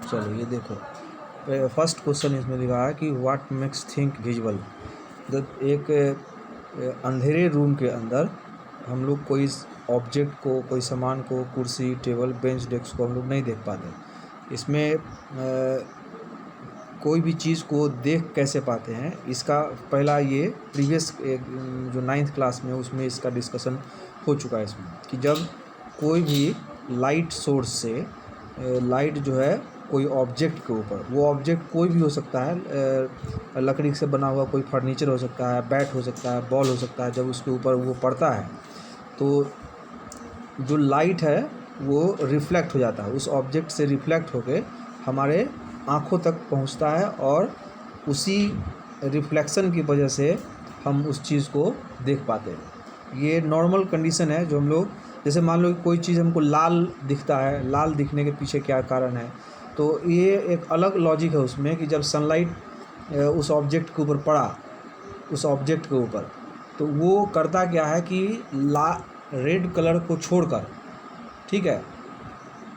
चलो ये देखो, फर्स्ट क्वेश्चन इसमें लिखा है कि व्हाट मेक्स थिंक विजुअल। जब एक अंधेरे रूम के अंदर हम लोग कोई ऑब्जेक्ट को, कोई सामान को, कुर्सी, टेबल, बेंच, डेस्क को हम लोग नहीं देख पाते। इसमें कोई भी चीज़ को देख कैसे पाते हैं, इसका पहला ये प्रीवियस जो 9th क्लास में उसमें इसका डिस्कशन हो चुका है इसमें, कि जब कोई भी लाइट सोर्स से लाइट जो है कोई ऑब्जेक्ट के ऊपर, वो ऑब्जेक्ट कोई भी हो सकता है, लकड़ी से बना हुआ कोई फर्नीचर हो सकता है, बैट हो सकता है, बॉल हो सकता है, जब उसके ऊपर वो पड़ता है तो जो लाइट है वो रिफ्लेक्ट हो जाता है, उस ऑब्जेक्ट से रिफ्लेक्ट होके हमारे आँखों तक पहुंचता है, और उसी रिफ्लेक्शन की वजह से हम उस चीज़ को देख पाते हैं। ये नॉर्मल कंडीशन है जो हम लोग, जैसे मान लो कोई चीज़ हमको लाल दिखता है, लाल दिखने के पीछे क्या कारण है, तो ये एक अलग लॉजिक है उसमें कि जब सनलाइट उस ऑब्जेक्ट के ऊपर पड़ा, उस ऑब्जेक्ट के ऊपर, तो वो करता क्या है कि रेड कलर को छोड़कर, ठीक है,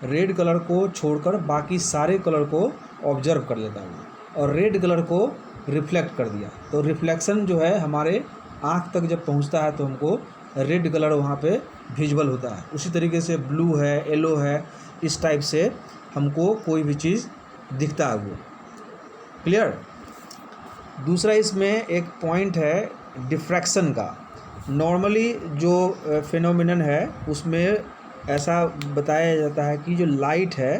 रेड कलर को छोड़कर बाकी सारे कलर को ऑब्जर्व कर लेता है वो, और रेड कलर को रिफ्लेक्ट कर दिया, तो रिफ्लेक्शन जो है हमारे आँख तक जब पहुंचता है तो हमको रेड कलर वहाँ पे विजुअल होता है। उसी तरीके से ब्लू है, येलो है, इस टाइप से हमको कोई भी चीज़ दिखता है वो। क्लियर। दूसरा इसमें एक पॉइंट है डिफ्रैक्शन का। नॉर्मली जो फिनोमिनन है उसमें ऐसा बताया जाता है कि जो लाइट है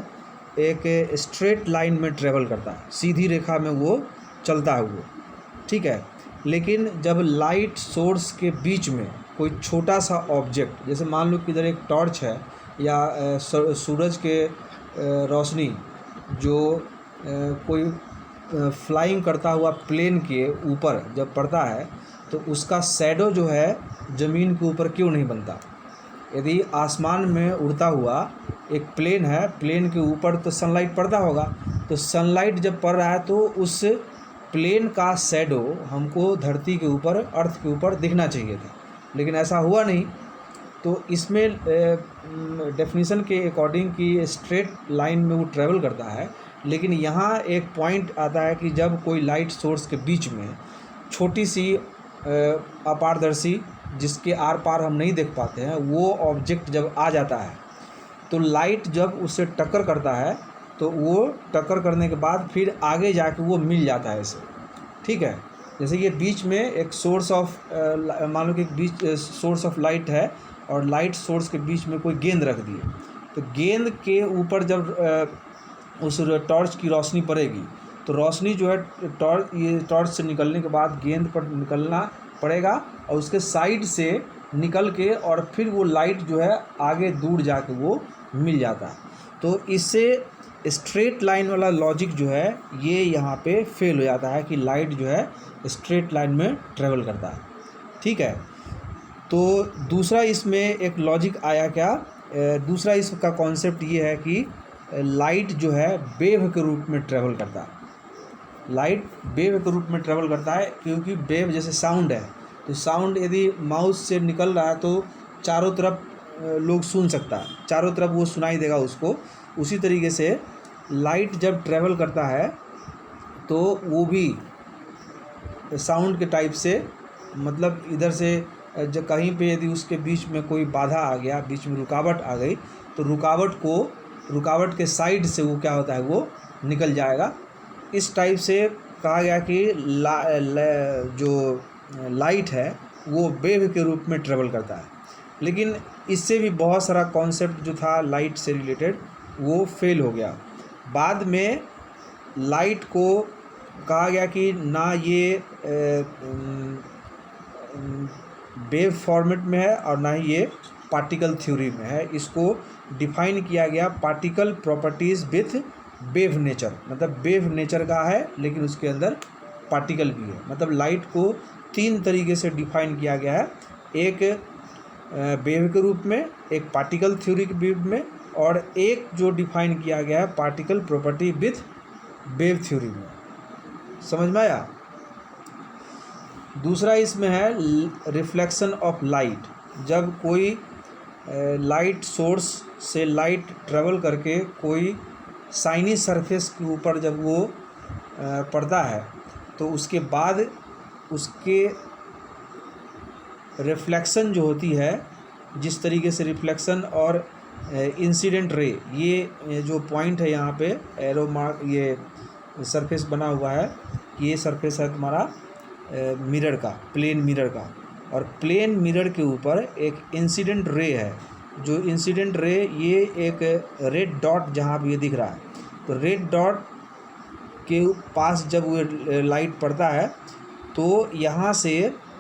एक स्ट्रेट लाइन में ट्रेवल करता है, सीधी रेखा में वो चलता है वो, ठीक है। लेकिन जब लाइट सोर्स के बीच में कोई छोटा सा ऑब्जेक्ट, जैसे मान लो कि इधर एक टॉर्च है या सूरज के रोशनी जो कोई फ्लाइंग करता हुआ प्लेन के ऊपर जब पड़ता है तो उसका शैडो जो है ज़मीन के ऊपर क्यों नहीं बनता। यदि आसमान में उड़ता हुआ एक प्लेन है, प्लेन के ऊपर तो सनलाइट पड़ता होगा, तो सनलाइट जब पड़ रहा है तो उस प्लेन का शैडो हमको धरती के ऊपर, अर्थ के ऊपर दिखना चाहिए था, लेकिन ऐसा हुआ नहीं। तो इसमें डेफिनेशन के अकॉर्डिंग कि स्ट्रेट लाइन में वो ट्रेवल करता है, लेकिन यहाँ एक पॉइंट आता है कि जब कोई लाइट सोर्स के बीच में छोटी सी अपारदर्शी, जिसके आर पार हम नहीं देख पाते हैं, वो ऑब्जेक्ट जब आ जाता है तो लाइट जब उससे टक्कर करता है तो वो टक्कर करने के बाद फिर आगे जाके वो मिल जाता है इसे, ठीक है। जैसे कि बीच में एक सोर्स ऑफ, मान लो कि एक बीच सोर्स ऑफ लाइट है और लाइट सोर्स के बीच में कोई गेंद रख दिए, तो गेंद के ऊपर जब उस टॉर्च की रोशनी पड़ेगी तो रोशनी जो है टॉर्च से निकलने के बाद गेंद पर निकलना पड़ेगा, और उसके साइड से निकल के और फिर वो लाइट जो है आगे दूर जाके वो मिल जाता है। तो इससे स्ट्रेट लाइन वाला लॉजिक जो है ये यहाँ पे फेल हो जाता है कि लाइट जो है स्ट्रेट लाइन में ट्रेवल करता है, ठीक है। तो दूसरा इसमें एक लॉजिक आया क्या, दूसरा इसका कॉन्सेप्ट ये है कि लाइट जो है वेव के रूप में ट्रेवल करता है। लाइट वेव के रूप में ट्रेवल करता है क्योंकि वेव जैसे साउंड है, तो साउंड यदि माउथ से निकल रहा है तो चारों तरफ लोग सुन सकता है, चारों तरफ वो सुनाई देगा उसको। उसी तरीके से लाइट जब ट्रेवल करता है तो वो भी साउंड के टाइप से, मतलब इधर से जब कहीं पे यदि उसके बीच में कोई बाधा आ गया, बीच में रुकावट आ गई, तो रुकावट के साइड से वो क्या होता है, वो निकल जाएगा। इस टाइप से कहा गया कि जो लाइट है वो वेव के रूप में ट्रेवल करता है। लेकिन इससे भी बहुत सारा कॉन्सेप्ट जो था लाइट से रिलेटेड वो फेल हो गया। बाद में लाइट को कहा गया कि ना ये वेव फॉर्मेट में है और ना ही ये पार्टिकल थ्योरी में है। इसको डिफाइन किया गया particle properties with wave nature, मतलब वेव नेचर का है लेकिन उसके अंदर पार्टिकल भी है। मतलब लाइट को 3 तरीके से डिफाइन किया गया है, एक वेव के रूप में, एक पार्टिकल थ्योरी के रूप में, और एक जो डिफाइन किया गया है particle property with wave theory में। समझ में आया। दूसरा इसमें है रिफ्लेक्शन ऑफ लाइट। जब कोई लाइट सोर्स से लाइट ट्रेवल करके कोई शाइनी सरफेस के ऊपर जब वो पड़ता है तो उसके बाद उसके रिफ्लेक्शन जो होती है, जिस तरीके से रिफ्लेक्शन और इंसिडेंट रे, ये जो पॉइंट है यहाँ पे एरो मार्क, ये सरफेस बना हुआ है, ये सरफेस है तुम्हारा मिरर का, प्लेन मिरर का। और प्लेन मिरर के ऊपर एक इंसिडेंट रे है। जो इंसिडेंट रे, ये एक रेड डॉट जहाँ पे ये दिख रहा है, तो रेड डॉट के पास जब वो लाइट पड़ता है तो यहाँ से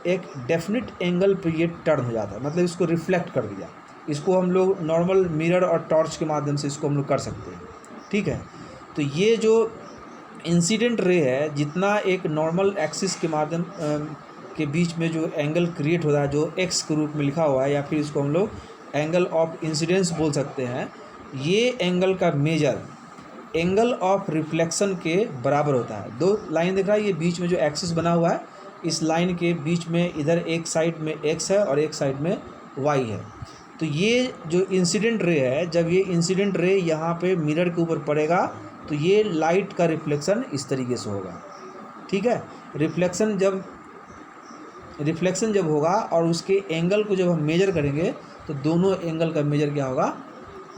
एक डेफिनेट एंगल पे ये टर्न हो जाता है, मतलब इसको रिफ्लेक्ट कर दिया। इसको हम लोग नॉर्मल मिरर और टॉर्च के माध्यम से इसको हम लोग कर सकते हैं, ठीक है। तो ये जो इंसिडेंट रे है, जितना एक नॉर्मल एक्सिस के माध्यम के बीच में जो एंगल क्रिएट होता है, जो एक्स के रूप में लिखा हुआ है, या फिर इसको हम लोग एंगल ऑफ इंसिडेंस बोल सकते हैं, ये एंगल का मेजर एंगल ऑफ रिफ्लेक्शन के बराबर होता है। दो लाइन दिख रहा है, ये बीच में जो एक्सिस बना हुआ है, इस लाइन के बीच में इधर एक साइड में x है और एक साइड में y है। तो ये जो इंसिडेंट रे है, जब ये इंसिडेंट रे यहाँ पे मिरर के ऊपर पड़ेगा तो ये लाइट का रिफ्लेक्शन इस तरीके से होगा, ठीक है। रिफ्लेक्शन जब होगा और उसके एंगल को जब हम मेजर करेंगे तो दोनों एंगल का मेजर क्या होगा,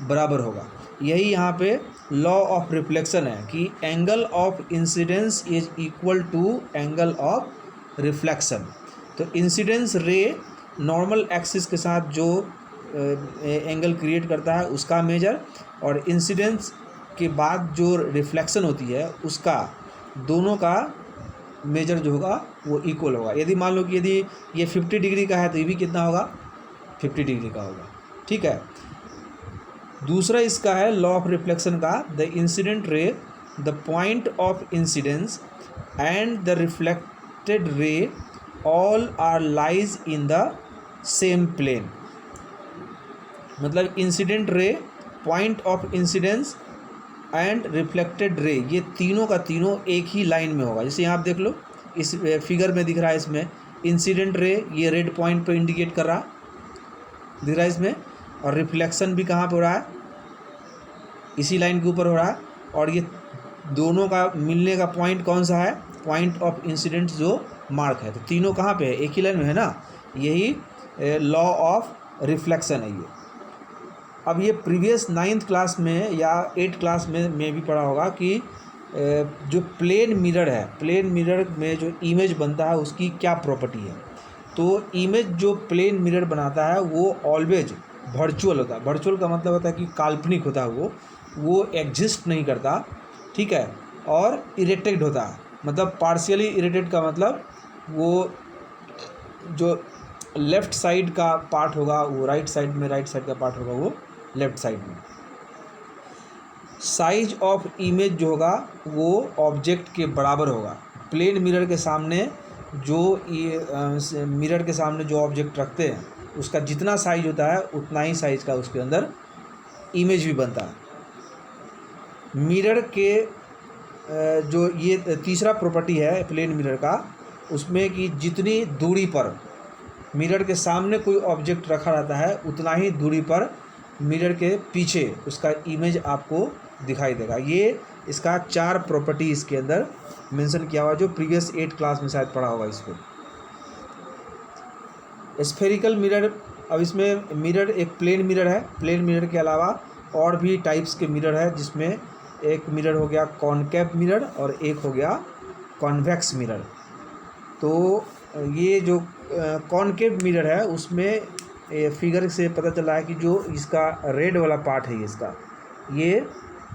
बराबर होगा। यही यहाँ पे लॉ ऑफ रिफ्लेक्शन है कि angle of incidence is equal to angle of reflection. तो इंसिडेंस रे नॉर्मल एक्सिस के साथ जो एंगल क्रिएट करता है उसका मेजर, और इंसिडेंस के बाद जो रिफ्लेक्शन होती है उसका, दोनों का मेजर जो होगा वो इक्वल होगा। यदि मान लो कि यदि ये 50 डिग्री का है तो ये भी कितना होगा, 50 डिग्री का होगा, ठीक है। दूसरा इसका है लॉ ऑफ रिफ्लेक्शन का, the incident ray, the point of incidence and the reflected ray all are lies in the same plane. मतलब incident ray, point of incidence and reflected ray, ये तीनों का तीनों एक ही लाइन में होगा। जैसे यहाँ आप देख लो, इस फिगर में दिख रहा है, इसमें इंसिडेंट रे ये रेड पॉइंट पर इंडिकेट कर रहा दिख रहा है इसमें, और रिफ्लेक्शन भी कहाँ पे हो रहा है, इसी लाइन के ऊपर हो रहा है। और ये दोनों का मिलने का पॉइंट कौन सा है, पॉइंट ऑफ इंसिडेंट जो मार्क है। तो तीनों कहाँ पे है, एक ही लाइन में है ना, यही लॉ ऑफ रिफ्लेक्शन है ये। अब ये प्रीवियस 9th क्लास में या 8th क्लास में भी पढ़ा होगा कि जो प्लेन मिरर है, प्लेन मिरर में जो इमेज बनता है उसकी क्या प्रॉपर्टी है। तो इमेज जो प्लेन मिरर बनाता है वो ऑलवेज वर्चुअल होता है। वर्चुअल का मतलब होता है कि काल्पनिक होता है, वो एग्जिस्ट नहीं करता, ठीक है। और इरेक्टेड होता है, मतलब पार्शियली इरेक्टेड का मतलब वो जो लेफ़्ट साइड का पार्ट होगा वो राइट साइड में, राइट साइड का पार्ट होगा वो लेफ़्ट साइड में। साइज ऑफ इमेज जो होगा वो ऑब्जेक्ट के बराबर होगा। प्लेन मिरर के सामने जो मिरर के सामने जो ऑब्जेक्ट रखते हैं उसका जितना साइज होता है उतना ही साइज का उसके अंदर इमेज भी बनता है। मिरर के जो ये तीसरा प्रॉपर्टी है प्लेन मिरर का, उसमें कि जितनी दूरी पर मिरर के सामने कोई ऑब्जेक्ट रखा रहता है उतना ही दूरी पर मिरर के पीछे उसका इमेज आपको दिखाई देगा। ये इसका 4 प्रॉपर्टी इसके अंदर मेंशन किया हुआ जो प्रीवियस 8 क्लास में शायद पढ़ा होगा इसको। स्फेरिकल मिरर, अब इसमें मिरर एक प्लेन मिरर है, प्लेन मिरर के अलावा और भी टाइप्स के मिरर है, जिसमें एक मिरर हो गया कॉनकेव मिरर और एक हो गया कॉन्वेक्स मिरर। तो ये जो कॉनकेव मिरर है उसमें फिगर से पता चला है कि जो इसका रेड वाला पार्ट है इसका, ये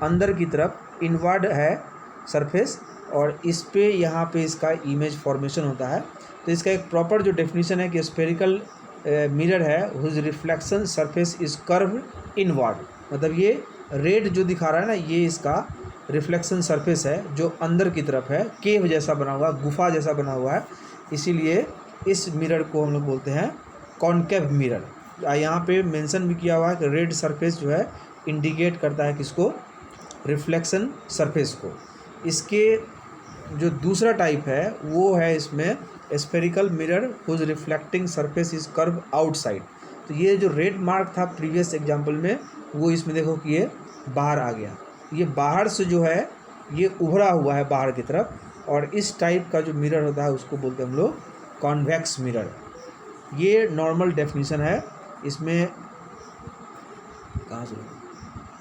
अंदर की तरफ इनवर्ड है सरफेस, और इस पे यहाँ पे इसका इमेज फॉर्मेशन होता है। तो इसका एक प्रॉपर जो डेफिनेशन है कि स्फेरिकल मिरर है whose reflection surface is curve inward, मतलब ये रेड जो दिखा रहा है ना, ये इसका रिफ्लेक्शन सरफेस है जो अंदर की तरफ है, केव जैसा बना हुआ, गुफा जैसा बना हुआ है, इसीलिए इस मिरर को हम लोग बोलते हैं कॉनकेव मिरर। यहाँ पे मेंशन भी किया हुआ है कि रेड सरफेस जो है इंडिकेट करता है किसको, रिफ्लेक्शन सरफेस को। इसके जो दूसरा टाइप है वो है इसमें spherical mirror whose reflecting surface is curve outside. तो ये जो रेड मार्क था प्रीवियस एग्जांपल में, वो इसमें देखो कि ये बाहर आ गया, ये बाहर से जो है ये उभरा हुआ है बाहर की तरफ, और इस टाइप का जो मिरर होता है उसको बोलते हैं हम लोग कॉन्वेक्स मिरर। ये नॉर्मल डेफिनेशन है। इसमें कहाँ से